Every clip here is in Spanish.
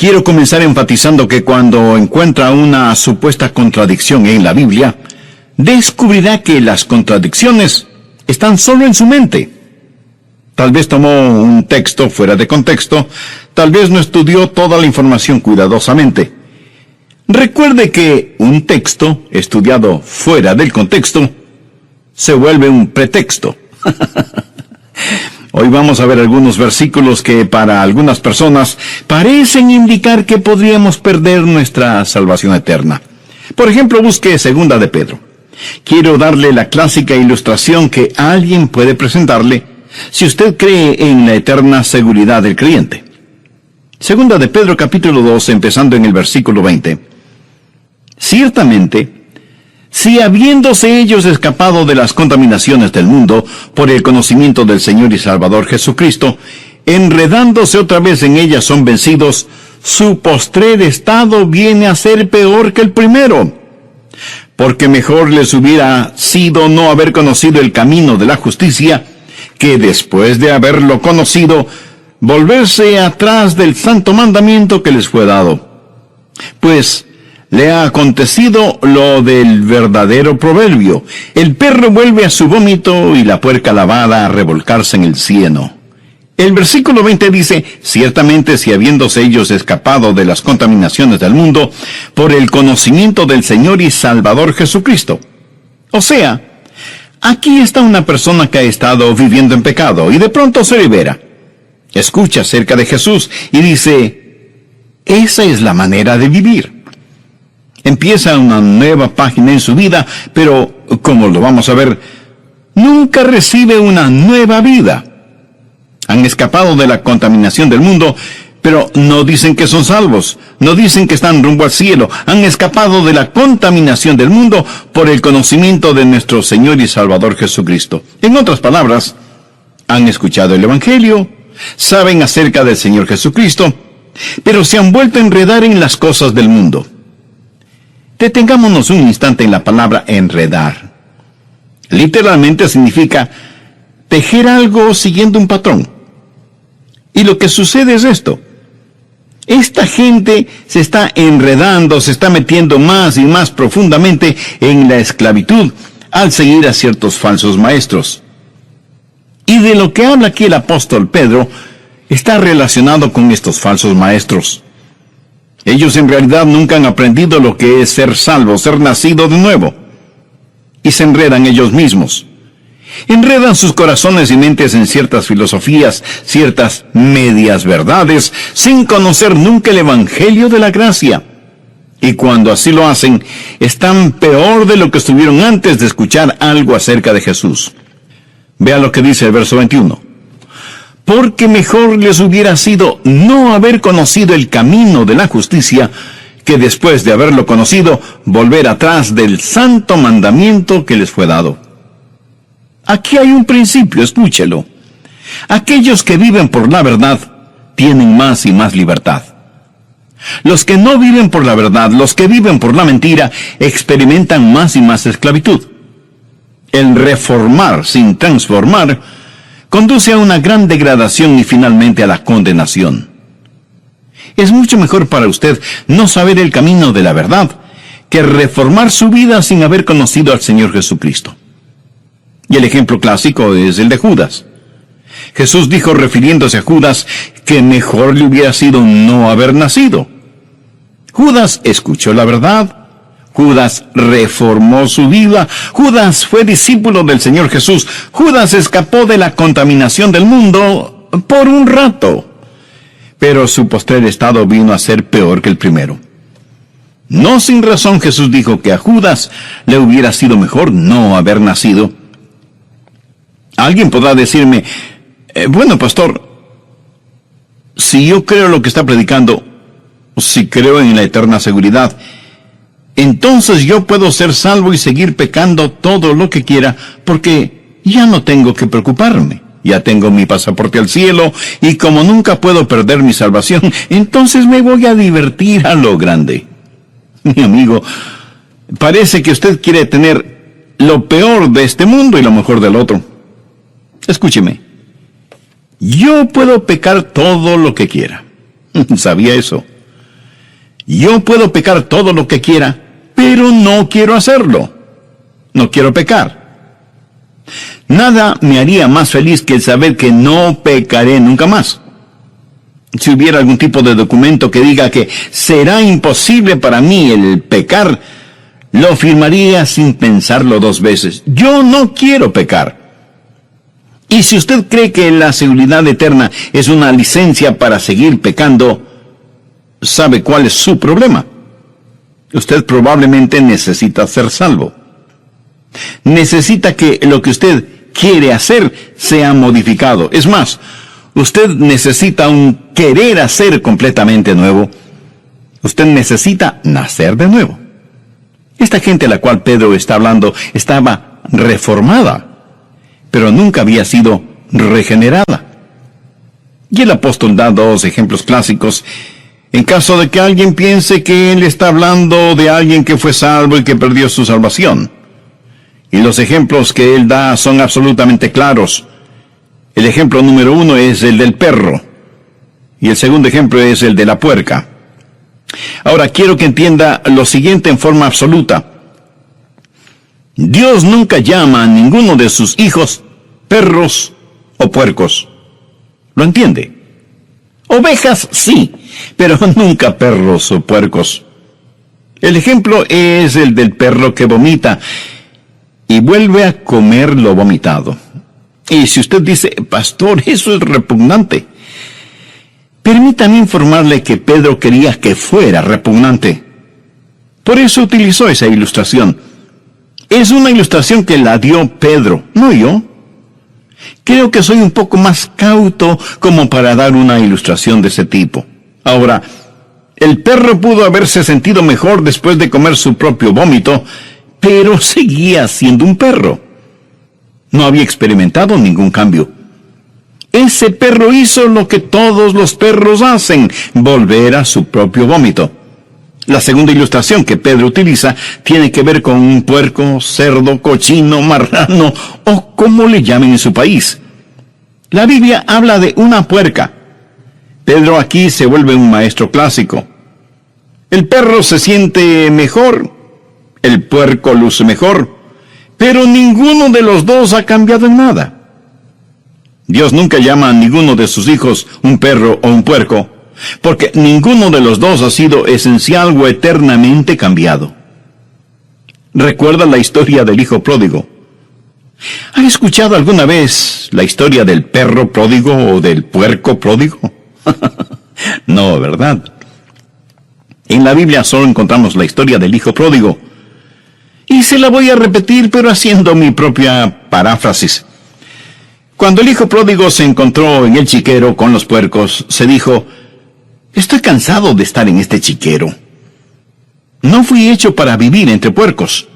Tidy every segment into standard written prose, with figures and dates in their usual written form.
Quiero comenzar enfatizando que cuando encuentra una supuesta contradicción en la Biblia, descubrirá que las contradicciones están solo en su mente. Tal vez tomó un texto fuera de contexto, tal vez no estudió toda la información cuidadosamente. Recuerde que un texto estudiado fuera del contexto se vuelve un pretexto. Hoy vamos a ver algunos versículos que para algunas personas parecen indicar que podríamos perder nuestra salvación eterna. Por ejemplo, busque 2 de Pedro. Quiero darle la clásica ilustración que alguien puede presentarle si usted cree en la eterna seguridad del creyente. 2 de Pedro capítulo 2, empezando en el versículo 20. Ciertamente, si habiéndose ellos escapado de las contaminaciones del mundo por el conocimiento del Señor y Salvador Jesucristo, enredándose otra vez en ellas son vencidos, su postrer estado viene a ser peor que el primero. Porque mejor les hubiera sido no haber conocido el camino de la justicia, que después de haberlo conocido, volverse atrás del santo mandamiento que les fue dado. Pues le ha acontecido lo del verdadero proverbio: el perro vuelve a su vómito y la puerca lavada a revolcarse en el cieno. El versículo 20 dice: ciertamente si habiéndose ellos escapado de las contaminaciones del mundo por el conocimiento del Señor y Salvador Jesucristo. O sea, aquí está una persona que ha estado viviendo en pecado y de pronto se libera. Escucha acerca de Jesús y dice: esa es la manera de vivir. Empieza una nueva página en su vida, pero, como lo vamos a ver, nunca recibe una nueva vida. Han escapado de la contaminación del mundo, pero no dicen que son salvos, no dicen que están rumbo al cielo. Han escapado de la contaminación del mundo por el conocimiento de nuestro Señor y Salvador Jesucristo. En otras palabras, han escuchado el Evangelio, saben acerca del Señor Jesucristo, pero se han vuelto a enredar en las cosas del mundo. Detengámonos un instante en la palabra enredar. Literalmente significa tejer algo siguiendo un patrón. Y lo que sucede es esto: esta gente se está enredando, se está metiendo más y más profundamente en la esclavitud al seguir a ciertos falsos maestros. Y de lo que habla aquí el apóstol Pedro está relacionado con estos falsos maestros. Ellos en realidad nunca han aprendido lo que es ser salvo, ser nacido de nuevo. Y se enredan ellos mismos. Enredan sus corazones y mentes en ciertas filosofías, ciertas medias verdades, sin conocer nunca el Evangelio de la gracia. Y cuando así lo hacen, están peor de lo que estuvieron antes de escuchar algo acerca de Jesús. Vea lo que dice el verso 21. Porque mejor les hubiera sido no haber conocido el camino de la justicia, que después de haberlo conocido, volver atrás del santo mandamiento que les fue dado. Aquí hay un principio, escúchelo. Aquellos que viven por la verdad tienen más y más libertad. Los que no viven por la verdad, los que viven por la mentira, experimentan más y más esclavitud. El reformar sin transformar conduce a una gran degradación y finalmente a la condenación. Es mucho mejor para usted no saber el camino de la verdad que reformar su vida sin haber conocido al Señor Jesucristo. Y el ejemplo clásico es el de Judas. Jesús dijo, refiriéndose a Judas, que mejor le hubiera sido no haber nacido. Judas escuchó la verdad. Judas reformó su vida. Judas fue discípulo del Señor Jesús. Judas escapó de la contaminación del mundo por un rato. Pero su postrer estado vino a ser peor que el primero. No sin razón Jesús dijo que a Judas le hubiera sido mejor no haber nacido. Alguien podrá decirme, bueno, pastor, si yo creo lo que está predicando, si creo en la eterna seguridad, entonces yo puedo ser salvo y seguir pecando todo lo que quiera, porque ya no tengo que preocuparme. Ya tengo mi pasaporte al cielo, y como nunca puedo perder mi salvación, entonces me voy a divertir a lo grande. Mi amigo, parece que usted quiere tener lo peor de este mundo y lo mejor del otro. Escúcheme. Yo puedo pecar todo lo que quiera. ¿Sabía eso? Yo puedo pecar todo lo que quiera, pero no quiero hacerlo. No quiero pecar. Nada me haría más feliz que el saber que no pecaré nunca más. Si hubiera algún tipo de documento que diga que será imposible para mí el pecar, lo firmaría sin pensarlo dos veces. Yo no quiero pecar. Y si usted cree que la seguridad eterna es una licencia para seguir pecando, ¿sabe cuál es su problema? Usted probablemente necesita ser salvo. Necesita que lo que usted quiere hacer sea modificado. Es más, usted necesita un querer hacer completamente nuevo. Usted necesita nacer de nuevo. Esta gente a la cual Pedro está hablando estaba reformada, pero nunca había sido regenerada. Y el apóstol da dos ejemplos clásicos en caso de que alguien piense que él está hablando de alguien que fue salvo y que perdió su salvación. Y los ejemplos que él da son absolutamente claros. El ejemplo número 1 es el del perro, y el segundo ejemplo es el de la puerca. Ahora quiero que entienda lo siguiente en forma absoluta. Dios nunca llama a ninguno de sus hijos perros o puercos. ¿Lo entiende? Ovejas sí, pero nunca perros o puercos. El ejemplo es el del perro que vomita y vuelve a comer lo vomitado. Y si usted dice, pastor, eso es repugnante, permítame informarle que Pedro quería que fuera repugnante. Por eso utilizó esa ilustración. Es una ilustración que la dio Pedro, no yo. Creo que soy un poco más cauto como para dar una ilustración de ese tipo. Ahora, el perro pudo haberse sentido mejor después de comer su propio vómito, pero seguía siendo un perro. No había experimentado ningún cambio. Ese perro hizo lo que todos los perros hacen, volver a su propio vómito. La segunda ilustración que Pedro utiliza tiene que ver con un puerco, cerdo, cochino, marrano o como le llamen en su país. La Biblia habla de una puerca. Pedro aquí se vuelve un maestro clásico. El perro se siente mejor, el puerco luce mejor, pero ninguno de los dos ha cambiado en nada. Dios nunca llama a ninguno de sus hijos un perro o un puerco, porque ninguno de los dos ha sido esencial o eternamente cambiado. ¿Recuerda la historia del hijo pródigo? ¿Han escuchado alguna vez la historia del perro pródigo o del puerco pródigo? No, ¿verdad? En la Biblia solo encontramos la historia del hijo pródigo. Y se la voy a repetir, pero haciendo mi propia paráfrasis. Cuando el hijo pródigo se encontró en el chiquero con los puercos, se dijo, estoy cansado de estar en este chiquero. No fui hecho para vivir entre puercos.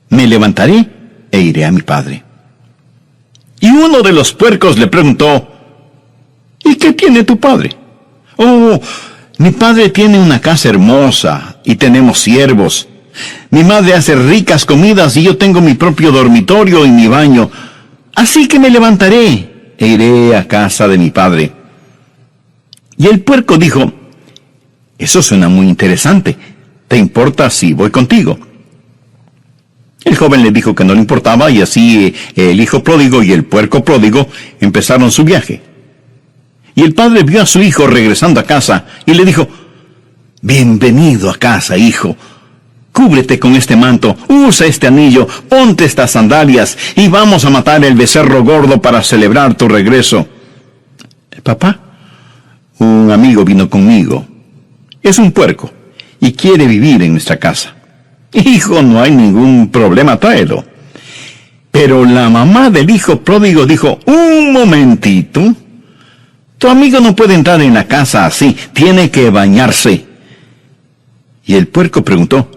Me levantaré e iré a mi padre. Y uno de los puercos le preguntó, ¿y qué tiene tu padre? Oh, mi padre tiene una casa hermosa y tenemos siervos. Mi madre hace ricas comidas y yo tengo mi propio dormitorio y mi baño. Así que me levantaré e iré a casa de mi padre. Y el puerco dijo, eso suena muy interesante. ¿Te importa si voy contigo? El joven le dijo que no le importaba y así el hijo pródigo y el puerco pródigo empezaron su viaje. Y el padre vio a su hijo regresando a casa y le dijo, bienvenido a casa, hijo. Cúbrete con este manto, usa este anillo, ponte estas sandalias y vamos a matar el becerro gordo para celebrar tu regreso. Papá, un amigo vino conmigo. Es un puerco y quiere vivir en nuestra casa. Hijo, no hay ningún problema, tráelo. Pero la mamá del hijo pródigo dijo, un momentito. Tu amigo no puede entrar en la casa así, tiene que bañarse. Y el puerco preguntó,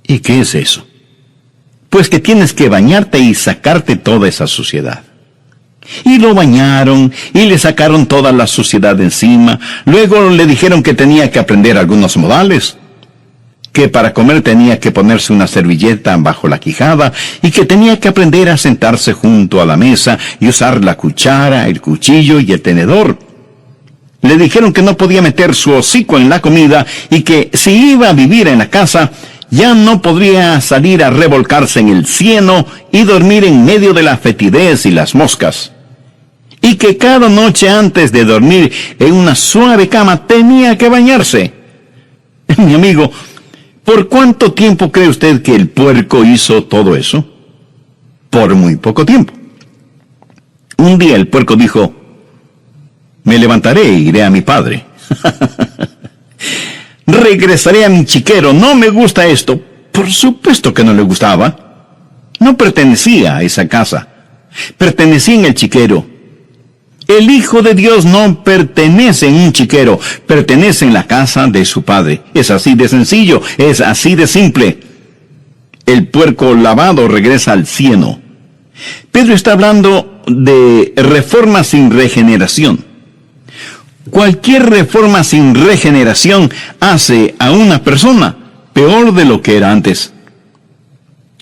¿y qué es eso? Pues que tienes que bañarte y sacarte toda esa suciedad. Y lo bañaron y le sacaron toda la suciedad de encima. Luego le dijeron que tenía que aprender algunos modales, que para comer tenía que ponerse una servilleta bajo la quijada y que tenía que aprender a sentarse junto a la mesa y usar la cuchara, el cuchillo y el tenedor. Le dijeron que no podía meter su hocico en la comida y que si iba a vivir en la casa, ya no podría salir a revolcarse en el cieno y dormir en medio de la fetidez y las moscas. Y que cada noche antes de dormir en una suave cama tenía que bañarse. Mi amigo, ¿por cuánto tiempo cree usted que el puerco hizo todo eso? Por muy poco tiempo. Un día el puerco dijo: me levantaré e iré a mi padre. Regresaré a mi chiquero. No me gusta esto. Por supuesto que no le gustaba. No pertenecía a esa casa. Pertenecía en el chiquero. El Hijo de Dios no pertenece en un chiquero. Pertenece en la casa de su padre. Es así de sencillo. Es así de simple. El puerco lavado regresa al cieno. Pedro está hablando de reforma sin regeneración. Cualquier reforma sin regeneración hace a una persona peor de lo que era antes.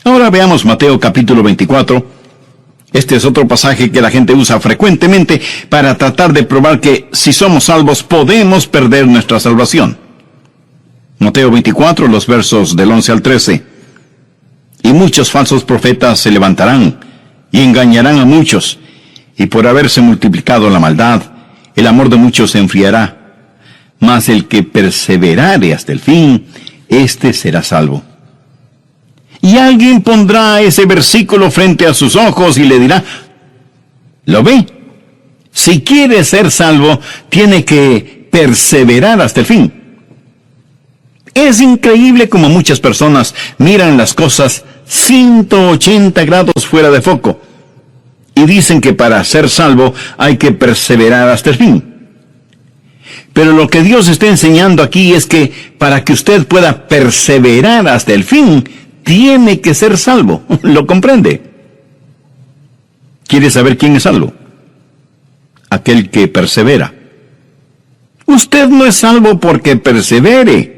Ahora veamos Mateo capítulo 24. Este es otro pasaje que la gente usa frecuentemente para tratar de probar que si somos salvos podemos perder nuestra salvación. Mateo 24, los versos del 11 al 13. Y muchos falsos profetas se levantarán y engañarán a muchos, y por haberse multiplicado la maldad, el amor de muchos se enfriará, mas el que perseverare hasta el fin, éste será salvo. Y alguien pondrá ese versículo frente a sus ojos y le dirá: ¿lo ve? Si quiere ser salvo, tiene que perseverar hasta el fin. Es increíble como muchas personas miran las cosas 180 grados fuera de foco y dicen que para ser salvo hay que perseverar hasta el fin. Pero lo que Dios está enseñando aquí es que para que usted pueda perseverar hasta el fin, tiene que ser salvo. ¿Lo comprende? ¿Quiere saber quién es salvo? Aquel que persevera. Usted no es salvo porque persevere.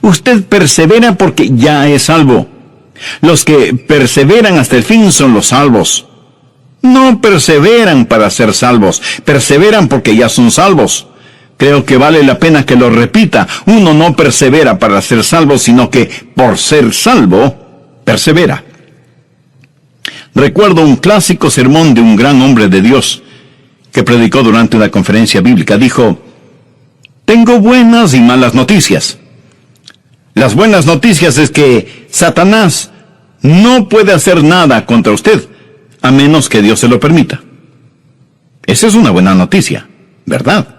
Usted persevera porque ya es salvo. Los que perseveran hasta el fin son los salvos. No perseveran para ser salvos, perseveran porque ya son salvos. Creo que vale la pena que lo repita. Uno no persevera para ser salvo, sino que por ser salvo, persevera. Recuerdo un clásico sermón de un gran hombre de Dios que predicó durante una conferencia bíblica. Dijo: tengo buenas y malas noticias. Las buenas noticias es que Satanás no puede hacer nada contra usted, a menos que Dios se lo permita. Esa es una buena noticia, ¿verdad?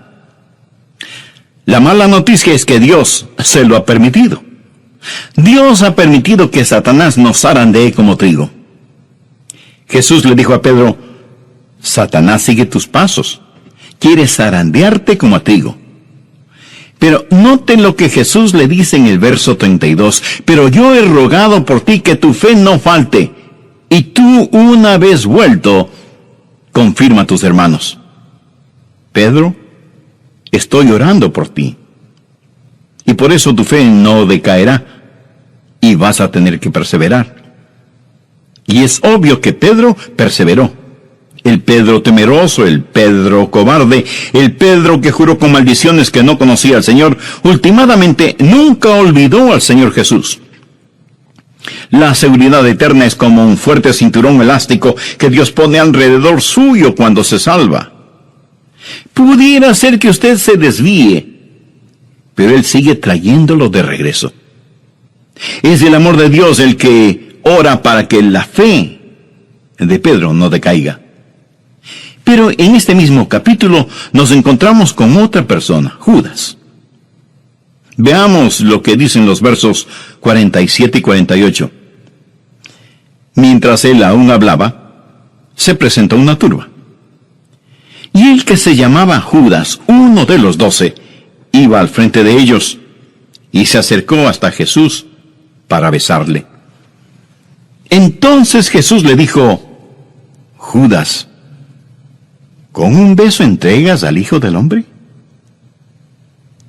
La mala noticia es que Dios se lo ha permitido. Dios ha permitido que Satanás nos zarandee como trigo. Jesús le dijo a Pedro: Satanás sigue tus pasos, quiere zarandearte como a trigo. Pero noten lo que Jesús le dice en el verso 32. Pero yo he rogado por ti que tu fe no falte, y tú, una vez vuelto, confirma a tus hermanos. Pedro, estoy orando por ti, y por eso tu fe no decaerá, y vas a tener que perseverar. Y es obvio que Pedro perseveró. El Pedro temeroso, el Pedro cobarde, el Pedro que juró con maldiciones que no conocía al Señor, últimamente nunca olvidó al Señor Jesús. La seguridad eterna es como un fuerte cinturón elástico que Dios pone alrededor suyo cuando se salva. Pudiera ser que usted se desvíe, pero Él sigue trayéndolo de regreso. Es el amor de Dios el que ora para que la fe de Pedro no decaiga. Pero en este mismo capítulo nos encontramos con otra persona, Judas. Veamos lo que dicen los versos 47 y 48. Mientras él aún hablaba, se presentó una turba. Y el que se llamaba Judas, uno de los 12, iba al frente de ellos y se acercó hasta Jesús para besarle. Entonces Jesús le dijo: Judas, ¿con un beso entregas al Hijo del Hombre?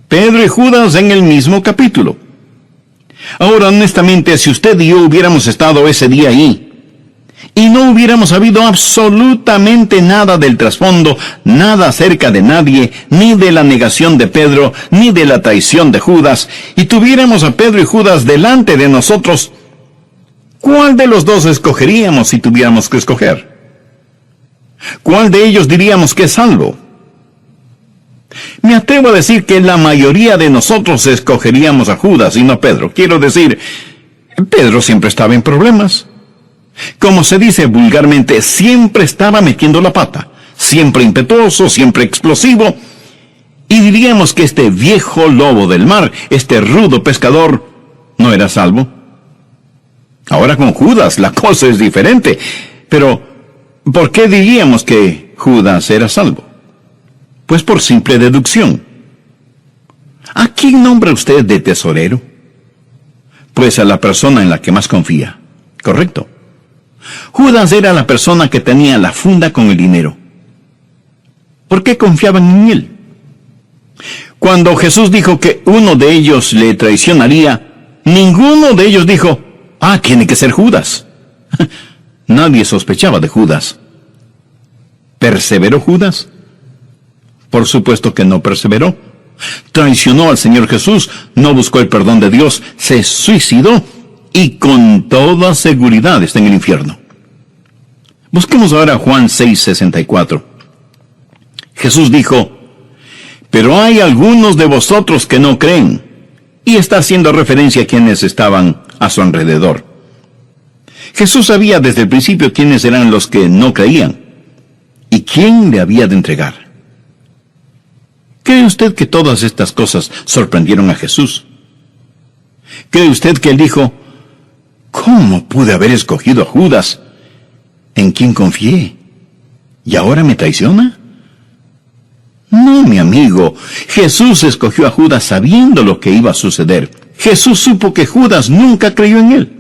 Pedro y Judas en el mismo capítulo. Ahora, honestamente, si usted y yo hubiéramos estado ese día ahí, y no hubiéramos sabido absolutamente nada del trasfondo, nada acerca de nadie, ni de la negación de Pedro, ni de la traición de Judas, y tuviéramos a Pedro y Judas delante de nosotros, ¿cuál de los dos escogeríamos si tuviéramos que escoger? ¿Cuál de ellos diríamos que es salvo? Me atrevo a decir que la mayoría de nosotros escogeríamos a Judas y no a Pedro. Quiero decir, Pedro siempre estaba en problemas. Como se dice vulgarmente, siempre estaba metiendo la pata, siempre impetuoso, siempre explosivo, y diríamos que este viejo lobo del mar, este rudo pescador, no era salvo. Ahora con Judas la cosa es diferente, pero ¿por qué diríamos que Judas era salvo? Pues por simple deducción. ¿A quién nombra usted de tesorero? Pues a la persona en la que más confía. Correcto. Judas era la persona que tenía la funda con el dinero. ¿Por qué confiaban en él? Cuando Jesús dijo que uno de ellos le traicionaría, ninguno de ellos dijo, tiene que ser Judas. Nadie sospechaba de Judas. ¿Perseveró Judas? Por supuesto que no perseveró. Traicionó al Señor Jesús, no buscó el perdón de Dios, se suicidó y con toda seguridad está en el infierno. Busquemos ahora Juan 6:64. Jesús dijo, pero hay algunos de vosotros que no creen, y está haciendo referencia a quienes estaban a su alrededor. Jesús sabía desde el principio quiénes eran los que no creían y quién le había de entregar. ¿Cree usted que todas estas cosas sorprendieron a Jesús? ¿Cree usted que él dijo, ¿cómo pude haber escogido a Judas, en quien confié, y ahora me traiciona? No, mi amigo, Jesús escogió a Judas sabiendo lo que iba a suceder. Jesús supo que Judas nunca creyó en él.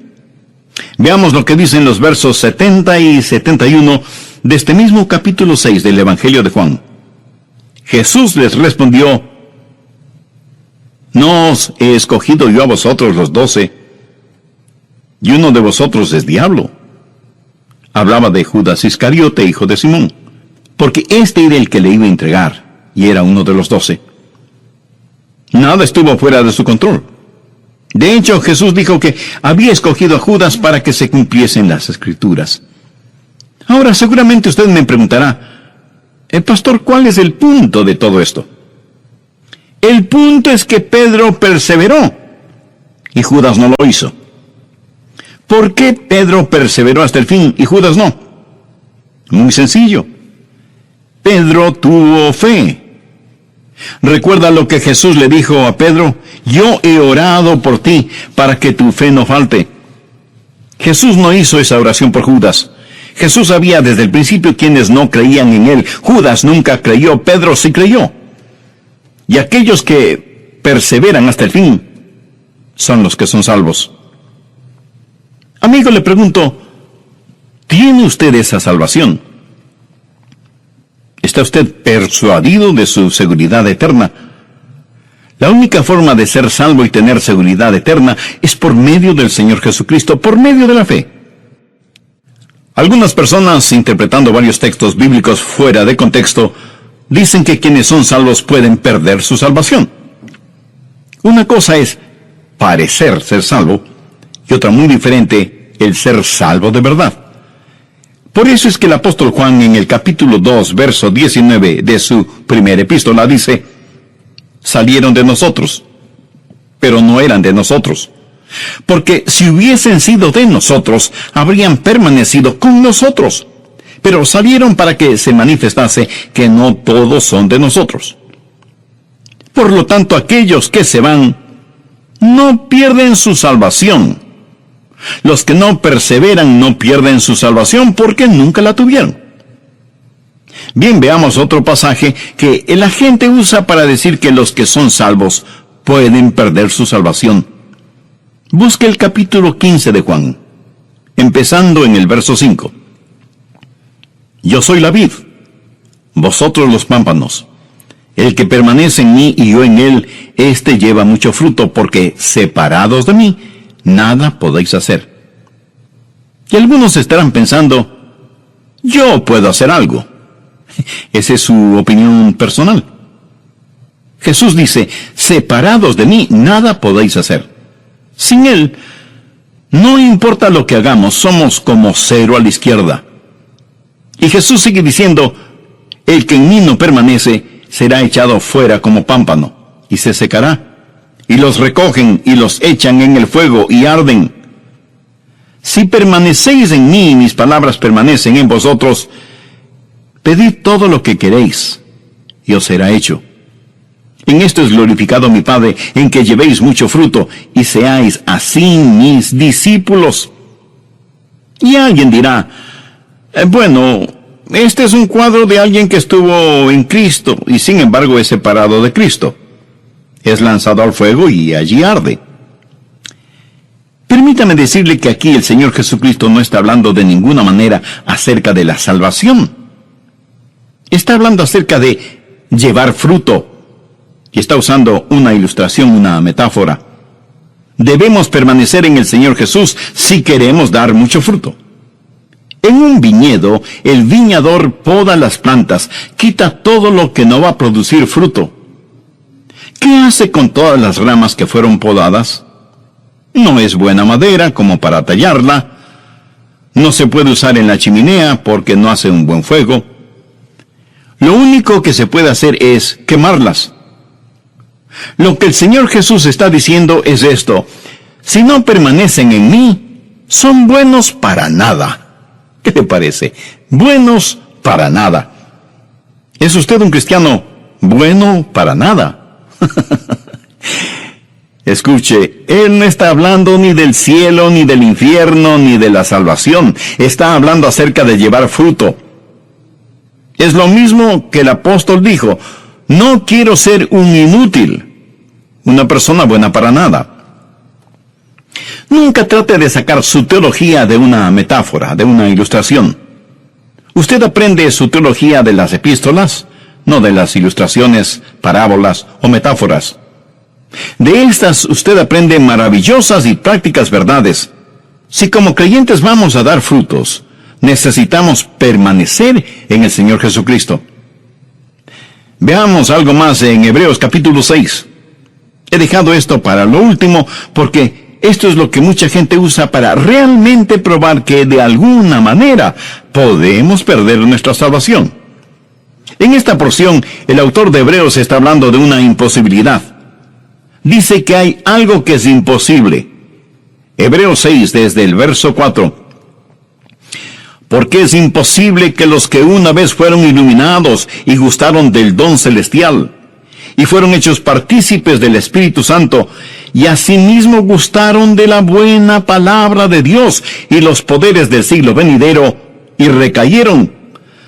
Veamos lo que dicen los versos 70 y 71 de este mismo capítulo 6 del Evangelio de Juan. Jesús les respondió, ¿no os he escogido yo a vosotros los 12? Y uno de vosotros es diablo. Hablaba de Judas Iscariote, hijo de Simón, porque este era el que le iba a entregar, y era uno de los 12. Nada estuvo fuera de su control. De hecho, Jesús dijo que había escogido a Judas para que se cumpliesen las Escrituras. Ahora, seguramente usted me preguntará, pastor, ¿cuál es el punto de todo esto? El punto es que Pedro perseveró, y Judas no lo hizo. ¿Por qué Pedro perseveró hasta el fin y Judas no? Muy sencillo. Pedro tuvo fe. Recuerda lo que Jesús le dijo a Pedro, yo he orado por ti para que tu fe no falte. Jesús no hizo esa oración por Judas. Jesús sabía desde el principio quienes no creían en él. Judas nunca creyó, Pedro sí creyó. Y aquellos que perseveran hasta el fin son los que son salvos. Amigo, le pregunto, ¿tiene usted esa salvación? ¿Está usted persuadido de su seguridad eterna? La única forma de ser salvo y tener seguridad eterna es por medio del Señor Jesucristo, por medio de la fe. Algunas personas, interpretando varios textos bíblicos fuera de contexto, dicen que quienes son salvos pueden perder su salvación. Una cosa es parecer ser salvo, y otra muy diferente, el ser salvo de verdad. Por eso es que el apóstol Juan en el capítulo 2, verso 19 de su primera epístola dice, salieron de nosotros, pero no eran de nosotros. Porque si hubiesen sido de nosotros, habrían permanecido con nosotros. Pero salieron para que se manifestase que no todos son de nosotros. Por lo tanto, aquellos que se van, no pierden su salvación. Los que no perseveran no pierden su salvación porque nunca la tuvieron. Bien, veamos otro pasaje que la gente usa para decir que los que son salvos pueden perder su salvación. Busque el capítulo 15 de Juan, empezando en el verso 5. Yo soy la vid, vosotros los pámpanos. El que permanece en mí y yo en él, éste lleva mucho fruto, porque separados de mí, nada podéis hacer. Y algunos estarán pensando, yo puedo hacer algo. Esa es su opinión personal. Jesús dice, separados de mí, nada podéis hacer. Sin Él, no importa lo que hagamos, somos como cero a la izquierda. Y Jesús sigue diciendo, el que en mí no permanece, será echado fuera como pámpano, y se secará. Y los recogen y los echan en el fuego y arden. Si permanecéis en mí y mis palabras permanecen en vosotros, pedid todo lo que queréis, y os será hecho. En esto es glorificado mi Padre, en que llevéis mucho fruto, y seáis así mis discípulos. Y alguien dirá, bueno, este es un cuadro de alguien que estuvo en Cristo, y sin embargo es separado de Cristo. Es lanzado al fuego y allí arde. Permítame decirle que aquí el Señor Jesucristo no está hablando de ninguna manera acerca de la salvación. Está hablando acerca de llevar fruto. Y está usando una ilustración, una metáfora. Debemos permanecer en el Señor Jesús si queremos dar mucho fruto. En un viñedo, el viñador poda las plantas, quita todo lo que no va a producir fruto. ¿Qué hace con todas las ramas que fueron podadas? No es buena madera como para tallarla. No se puede usar en la chimenea porque no hace un buen fuego. Lo único que se puede hacer es quemarlas. Lo que el Señor Jesús está diciendo es esto: si no permanecen en mí, son buenos para nada. ¿Qué te parece? Buenos para nada. ¿Es usted un cristiano bueno para nada? Escuche, Él no está hablando ni del cielo, ni del infierno, ni de la salvación. Está hablando acerca de llevar fruto. Es lo mismo que el apóstol dijo: no quiero ser un inútil, una persona buena para nada. Nunca trate de sacar su teología de una metáfora, de una ilustración. Usted aprende su teología de las epístolas, no de las ilustraciones, parábolas o metáforas. De estas usted aprende maravillosas y prácticas verdades. Si como creyentes vamos a dar frutos, necesitamos permanecer en el Señor Jesucristo. Veamos algo más en Hebreos capítulo 6. He dejado esto para lo último porque esto es lo que mucha gente usa para realmente probar que de alguna manera podemos perder nuestra salvación. En esta porción, el autor de Hebreos está hablando de una imposibilidad. Dice que hay algo que es imposible. Hebreos 6, desde el verso 4. Porque es imposible que los que una vez fueron iluminados y gustaron del don celestial, y fueron hechos partícipes del Espíritu Santo, y asimismo gustaron de la buena palabra de Dios y los poderes del siglo venidero, y recayeron,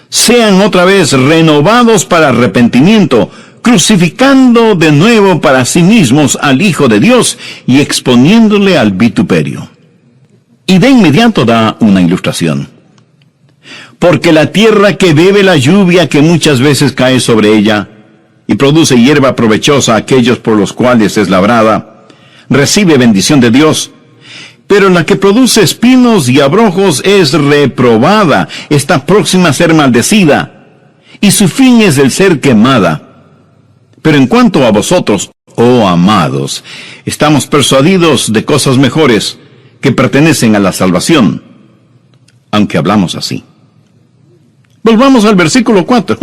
sean otra vez renovados para arrepentimiento, crucificando de nuevo para sí mismos al Hijo de Dios y exponiéndole al vituperio. Y de inmediato da una ilustración. Porque la tierra que bebe la lluvia que muchas veces cae sobre ella, y produce hierba provechosa a aquellos por los cuales es labrada, recibe bendición de Dios. Pero la que produce espinos y abrojos es reprobada, está próxima a ser maldecida, y su fin es el ser quemada. Pero en cuanto a vosotros, oh amados, estamos persuadidos de cosas mejores que pertenecen a la salvación, aunque hablamos así. Volvamos al versículo 4.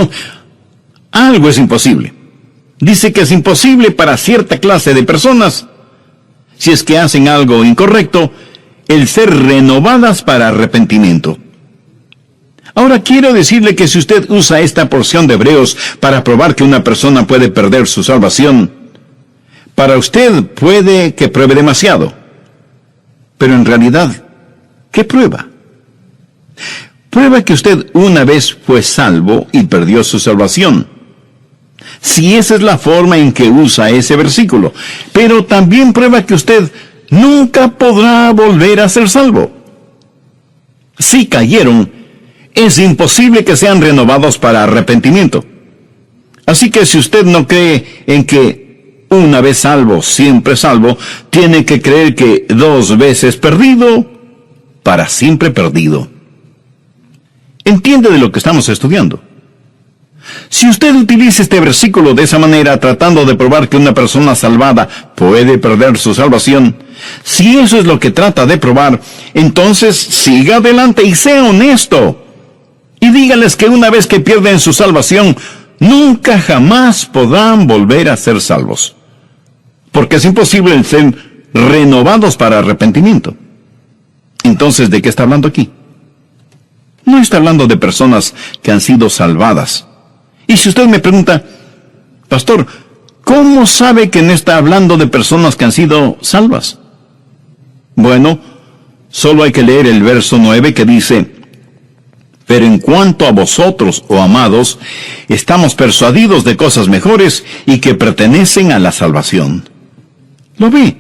Algo es imposible. Dice que es imposible para cierta clase de personas, si es que hacen algo incorrecto, el ser renovadas para arrepentimiento. Ahora quiero decirle que si usted usa esta porción de Hebreos para probar que una persona puede perder su salvación, para usted puede que pruebe demasiado. Pero en realidad, ¿qué prueba? Prueba que usted una vez fue salvo y perdió su salvación. Si esa es la forma en que usa ese versículo. Pero también prueba que usted nunca podrá volver a ser salvo. Si cayeron, es imposible que sean renovados para arrepentimiento. Así que si usted no cree en que una vez salvo, siempre salvo, tiene que creer que 2 veces perdido, para siempre perdido. ¿Entiende de lo que estamos estudiando? Si usted utiliza este versículo de esa manera, tratando de probar que una persona salvada puede perder su salvación, si eso es lo que trata de probar, entonces siga adelante y sea honesto. Y dígales que una vez que pierden su salvación, nunca jamás podrán volver a ser salvos. Porque es imposible ser renovados para arrepentimiento. Entonces, ¿de qué está hablando aquí? No está hablando de personas que han sido salvadas. Y si usted me pregunta, pastor, ¿cómo sabe que no está hablando de personas que han sido salvas? Bueno, solo hay que leer el verso 9 que dice: pero en cuanto a vosotros, oh amados, estamos persuadidos de cosas mejores y que pertenecen a la salvación. ¿Lo ve?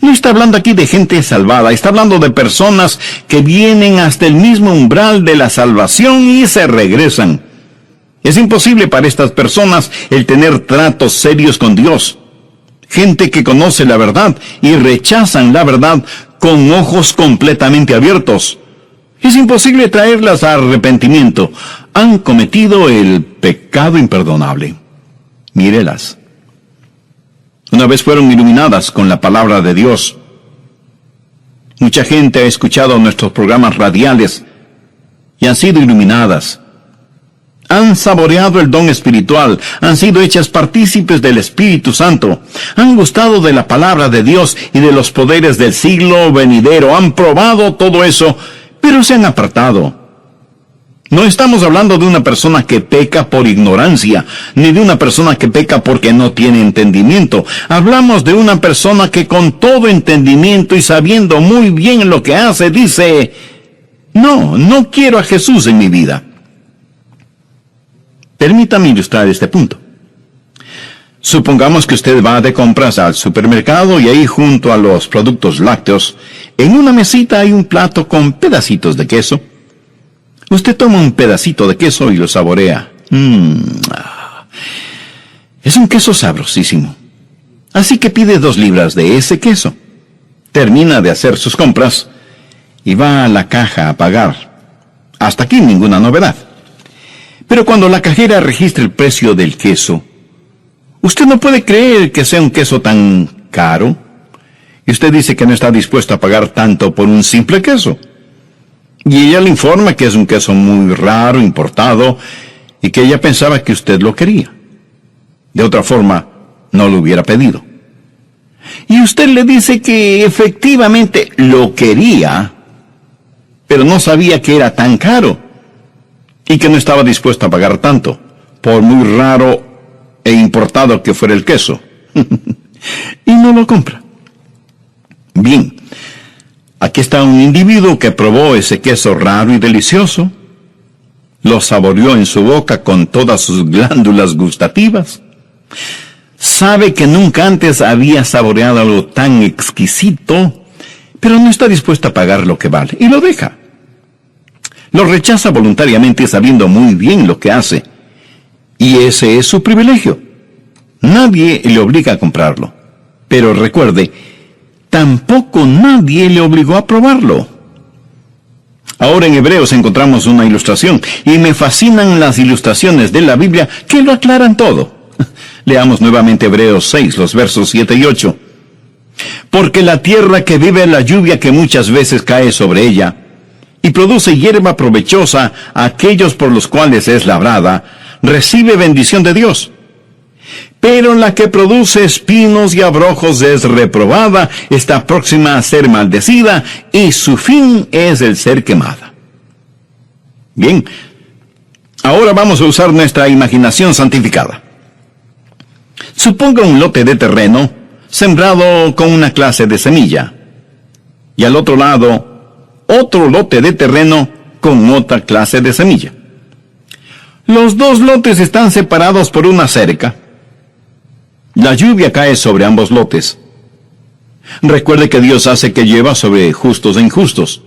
No está hablando aquí de gente salvada, está hablando de personas que vienen hasta el mismo umbral de la salvación y se regresan. Es imposible para estas personas el tener tratos serios con Dios. Gente que conoce la verdad y rechazan la verdad con ojos completamente abiertos. Es imposible traerlas a arrepentimiento. Han cometido el pecado imperdonable. Mírelas. Una vez fueron iluminadas con la palabra de Dios. Mucha gente ha escuchado nuestros programas radiales y han sido iluminadas. Han saboreado el don espiritual, han sido hechas partícipes del Espíritu Santo, han gustado de la palabra de Dios y de los poderes del siglo venidero, han probado todo eso, pero se han apartado. No estamos hablando de una persona que peca por ignorancia, ni de una persona que peca porque no tiene entendimiento. Hablamos de una persona que con todo entendimiento y sabiendo muy bien lo que hace, dice: no quiero a Jesús en mi vida. Permítame ilustrar este punto. Supongamos que usted va de compras al supermercado y ahí junto a los productos lácteos, en una mesita hay un plato con pedacitos de queso. Usted toma un pedacito de queso y lo saborea. Es un queso sabrosísimo. Así que pide 2 libras de ese queso. Termina de hacer sus compras y va a la caja a pagar. Hasta aquí ninguna novedad. Pero cuando la cajera registra el precio del queso, usted no puede creer que sea un queso tan caro. Y usted dice que no está dispuesto a pagar tanto por un simple queso. Y ella le informa que es un queso muy raro, importado, y que ella pensaba que usted lo quería. De otra forma, no lo hubiera pedido. Y usted le dice que efectivamente lo quería, pero no sabía que era tan caro. Y que no estaba dispuesto a pagar tanto, por muy raro e importado que fuera el queso. Y no lo compra. Bien, aquí está un individuo que probó ese queso raro y delicioso, lo saboreó en su boca con todas sus glándulas gustativas, sabe que nunca antes había saboreado algo tan exquisito, pero no está dispuesto a pagar lo que vale, y lo deja. Lo rechaza voluntariamente sabiendo muy bien lo que hace. Y ese es su privilegio. Nadie le obliga a comprarlo. Pero recuerde, tampoco nadie le obligó a probarlo. Ahora en Hebreos encontramos una ilustración, y me fascinan las ilustraciones de la Biblia que lo aclaran todo. Leamos nuevamente Hebreos 6, los versos 7 y 8. Porque la tierra que vive la lluvia que muchas veces cae sobre ella, y produce hierba provechosa a aquellos por los cuales es labrada, recibe bendición de Dios. Pero la que produce espinos y abrojos es reprobada, está próxima a ser maldecida, y su fin es el ser quemada. Bien, ahora vamos a usar nuestra imaginación santificada. Suponga un lote de terreno sembrado con una clase de semilla, y al otro lado otro lote de terreno con otra clase de semilla. Los 2 lotes están separados por una cerca. La lluvia cae sobre ambos lotes. Recuerde que Dios hace que llueva sobre justos e injustos.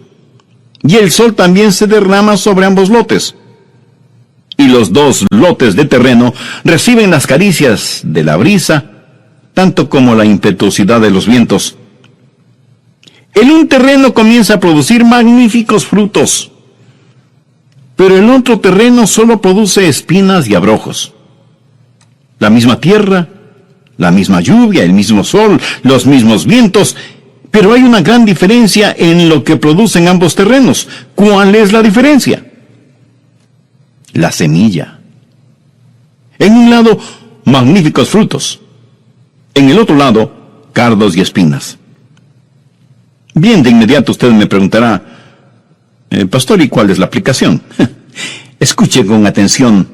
Y el sol también se derrama sobre ambos lotes. Y los 2 lotes de terreno reciben las caricias de la brisa, tanto como la impetuosidad de los vientos. El un terreno comienza a producir magníficos frutos, pero el otro terreno solo produce espinas y abrojos. La misma tierra, la misma lluvia, el mismo sol, los mismos vientos, pero hay una gran diferencia en lo que producen ambos terrenos. ¿Cuál es la diferencia? La semilla. En un lado, magníficos frutos. En el otro lado, cardos y espinas. Bien, de inmediato usted me preguntará, pastor, ¿y cuál es la aplicación? Escuche con atención.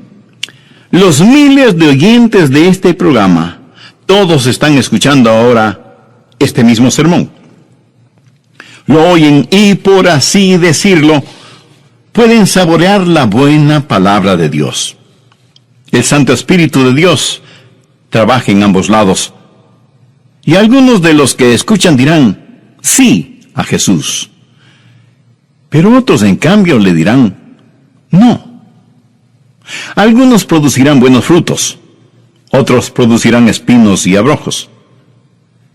Los miles de oyentes de este programa, todos están escuchando ahora este mismo sermón. Lo oyen y, por así decirlo, pueden saborear la buena palabra de Dios. El Santo Espíritu de Dios trabaja en ambos lados. Y algunos de los que escuchan dirán, sí, a Jesús. Pero otros, en cambio, le dirán, no. Algunos producirán buenos frutos, otros producirán espinos y abrojos.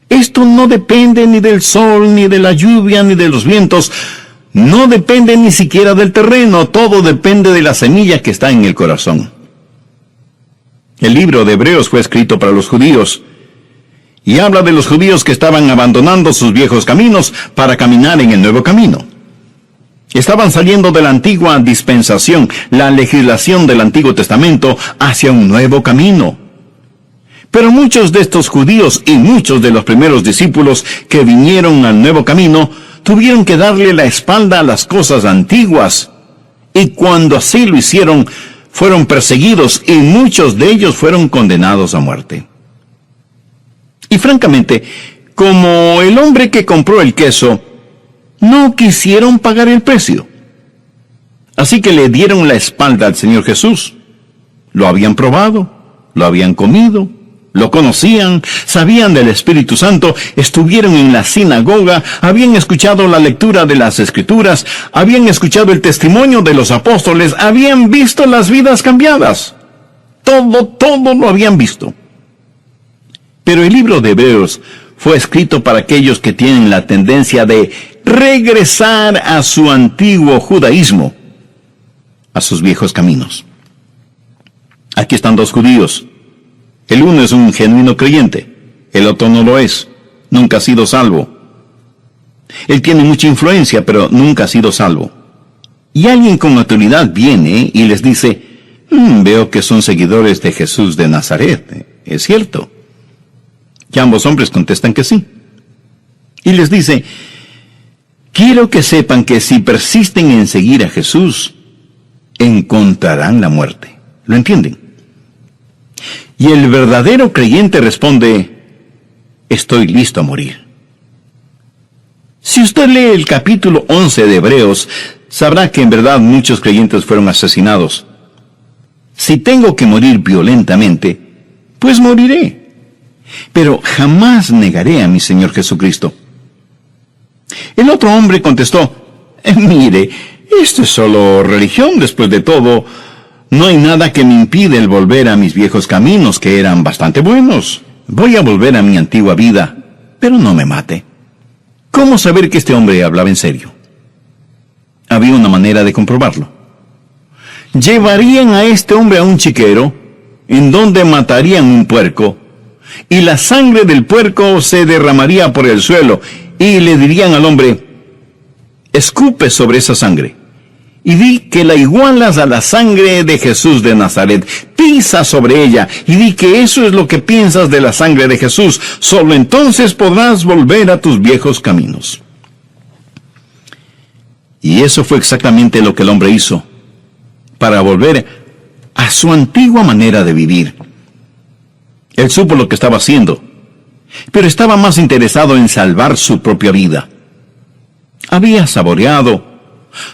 Esto no depende ni del sol, ni de la lluvia, ni de los vientos. No depende ni siquiera del terreno. Todo depende de la semilla que está en el corazón. El libro de Hebreos fue escrito para los judíos, y habla de los judíos que estaban abandonando sus viejos caminos para caminar en el nuevo camino. Estaban saliendo de la antigua dispensación, la legislación del Antiguo Testamento, hacia un nuevo camino. Pero muchos de estos judíos y muchos de los primeros discípulos que vinieron al nuevo camino tuvieron que darle la espalda a las cosas antiguas, y cuando así lo hicieron, fueron perseguidos y muchos de ellos fueron condenados a muerte. Y francamente, como el hombre que compró el queso, no quisieron pagar el precio. Así que le dieron la espalda al Señor Jesús. Lo habían probado, lo habían comido, lo conocían, sabían del Espíritu Santo, estuvieron en la sinagoga, habían escuchado la lectura de las Escrituras, habían escuchado el testimonio de los apóstoles, habían visto las vidas cambiadas. Todo lo habían visto. Pero el libro de Hebreos fue escrito para aquellos que tienen la tendencia de regresar a su antiguo judaísmo, a sus viejos caminos. Aquí están dos judíos. El uno es un genuino creyente, el otro no lo es, nunca ha sido salvo. Él tiene mucha influencia, pero nunca ha sido salvo. Y alguien con autoridad viene y les dice, veo que son seguidores de Jesús de Nazaret, ¿es cierto? Y ambos hombres contestan que sí. Y les dice, quiero que sepan que si persisten en seguir a Jesús, encontrarán la muerte. ¿Lo entienden? Y el verdadero creyente responde, estoy listo a morir. Si usted lee el capítulo 11 de Hebreos, sabrá que en verdad muchos creyentes fueron asesinados. Si tengo que morir violentamente, pues moriré. Pero jamás negaré a mi Señor Jesucristo. El otro hombre contestó, mire, esto es solo religión, después de todo. No hay nada que me impide el volver a mis viejos caminos, que eran bastante buenos. Voy a volver a mi antigua vida, pero no me mate. ¿Cómo saber que este hombre hablaba en serio? Había una manera de comprobarlo. Llevarían a este hombre a un chiquero, en donde matarían un puerco, y la sangre del puerco se derramaría por el suelo, y le dirían al hombre, escupe sobre esa sangre, y di que la igualas a la sangre de Jesús de Nazaret. Pisa sobre ella, y di que eso es lo que piensas de la sangre de Jesús. Solo entonces podrás volver a tus viejos caminos. Y eso fue exactamente lo que el hombre hizo, para volver a su antigua manera de vivir. Él supo lo que estaba haciendo, pero estaba más interesado en salvar su propia vida. Había saboreado,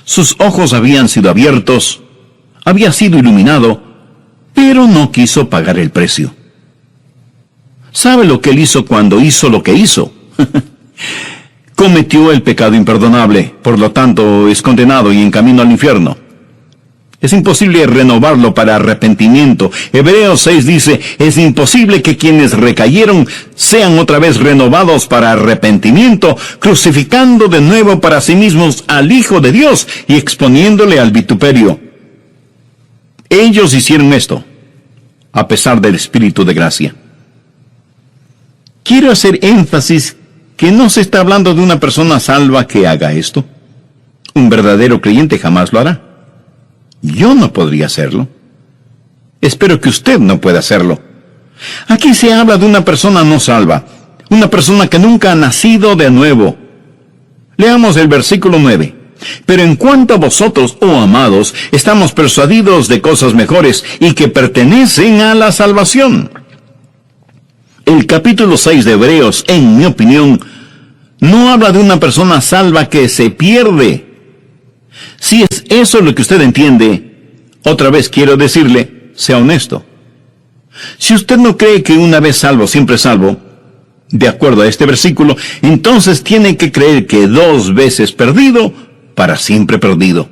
sus ojos habían sido abiertos, había sido iluminado, pero no quiso pagar el precio. ¿Sabe lo que él hizo cuando hizo lo que hizo? Cometió el pecado imperdonable, por lo tanto es condenado y en camino al infierno. Es imposible renovarlo para arrepentimiento. Hebreos 6 dice, es imposible que quienes recayeron sean otra vez renovados para arrepentimiento, crucificando de nuevo para sí mismos al Hijo de Dios y exponiéndole al vituperio. Ellos hicieron esto, a pesar del Espíritu de gracia. Quiero hacer énfasis que no se está hablando de una persona salva que haga esto. Un verdadero creyente jamás lo hará. Yo no podría hacerlo. Espero que usted no pueda hacerlo. Aquí se habla de una persona no salva, una persona que nunca ha nacido de nuevo. Leamos el versículo 9. Pero en cuanto a vosotros, oh amados, estamos persuadidos de cosas mejores y que pertenecen a la salvación. El capítulo 6 de Hebreos, en mi opinión, no habla de una persona salva que se pierde. Si es eso lo que usted entiende, otra vez quiero decirle, sea honesto. Si usted no cree que una vez salvo, siempre salvo, de acuerdo a este versículo, entonces tiene que creer que 2 veces perdido, para siempre perdido.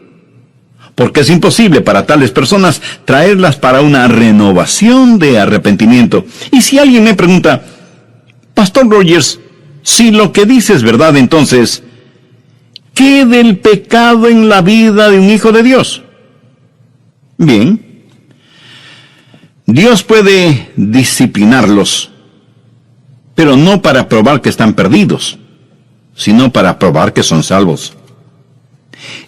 Porque es imposible para tales personas traerlas para una renovación de arrepentimiento. Y si alguien me pregunta, Pastor Rogers, si lo que dice es verdad, entonces, ¿qué del pecado en la vida de un hijo de Dios? Bien, Dios puede disciplinarlos, pero no para probar que están perdidos, sino para probar que son salvos.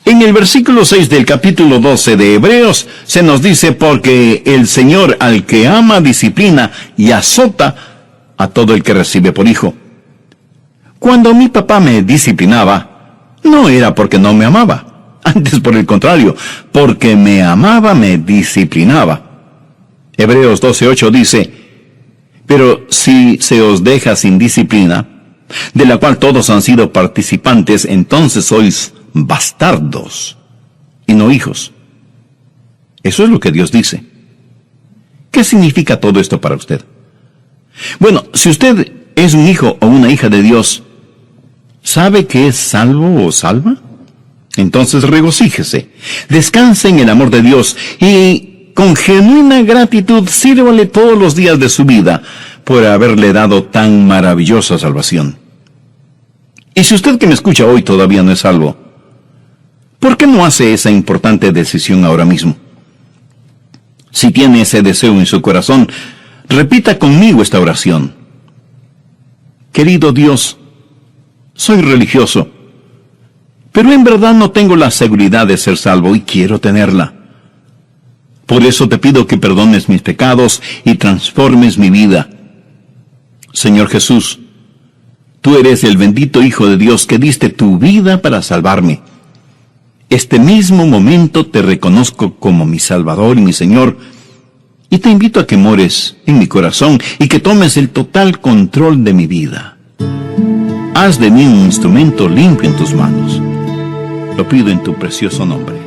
En el versículo 6 del capítulo 12 de Hebreos se nos dice, porque el Señor al que ama disciplina y azota a todo el que recibe por hijo. Cuando mi papá me disciplinaba, no era porque no me amaba, antes por el contrario, porque me amaba me disciplinaba. Hebreos 12:8 dice, pero si se os deja sin disciplina, de la cual todos han sido participantes, entonces sois bastardos y no hijos. Eso es lo que Dios dice. ¿Qué significa todo esto para usted? Bueno, si usted es un hijo o una hija de Dios, ¿sabe que es salvo o salva? Entonces regocíjese, descanse en el amor de Dios y con genuina gratitud sírvale todos los días de su vida por haberle dado tan maravillosa salvación. Y si usted que me escucha hoy todavía no es salvo, ¿por qué no hace esa importante decisión ahora mismo? Si tiene ese deseo en su corazón, repita conmigo esta oración. Querido Dios, soy religioso, pero en verdad no tengo la seguridad de ser salvo y quiero tenerla. Por eso te pido que perdones mis pecados y transformes mi vida. Señor Jesús, tú eres el bendito Hijo de Dios que diste tu vida para salvarme. Este mismo momento te reconozco como mi Salvador y mi Señor, y te invito a que mores en mi corazón y que tomes el total control de mi vida. Haz de mí un instrumento limpio en tus manos. Lo pido en tu precioso nombre.